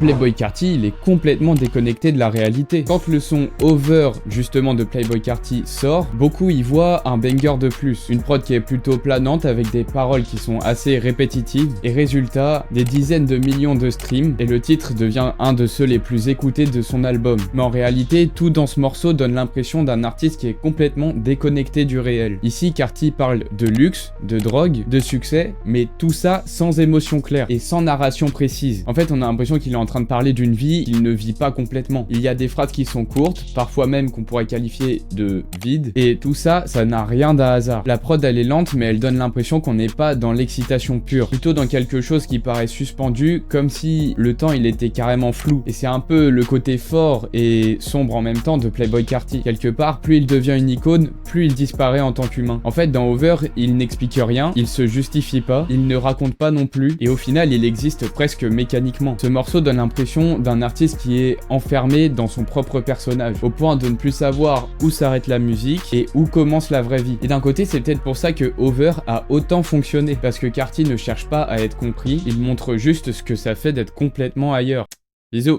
Playboi Carti, il est complètement déconnecté de la réalité. Quand le son Over, justement, de Playboi Carti sort, beaucoup y voient un banger de plus. Une prod qui est plutôt planante avec des paroles qui sont assez répétitives. Et résultat, des dizaines de millions de streams, et le titre devient un de ceux les plus écoutés de son album. Mais en réalité, tout dans ce morceau donne l'impression d'un artiste qui est complètement déconnecté du réel. Ici, Carti parle de luxe, de drogue, de succès, mais tout ça sans émotion claire et sans narration précise. En fait, on a l'impression qu'il est en train de parler d'une vie qu'il ne vit pas complètement. Il y a des phrases qui sont courtes, parfois même qu'on pourrait qualifier de vides, et tout ça, ça n'a rien d'un hasard. La prod, elle est lente, mais elle donne l'impression qu'on n'est pas dans l'excitation pure, plutôt dans quelque chose qui paraît suspendu, comme si le temps il était carrément flou. Et c'est un peu le côté fort et sombre en même temps de Playboi Carti. Quelque part, plus il devient une icône, plus il disparaît en tant qu'humain. En fait, dans Over, il n'explique rien, il se justifie pas, il ne raconte pas non plus, et au final, il existe presque mécaniquement. Ce morceau donne l'impression d'un artiste qui est enfermé dans son propre personnage, au point de ne plus savoir où s'arrête la musique et où commence la vraie vie. Et d'un côté, c'est peut-être pour ça que Over a autant fonctionné, parce que Carti ne cherche pas à être compris, il montre juste ce que ça fait d'être complètement ailleurs. Bisous.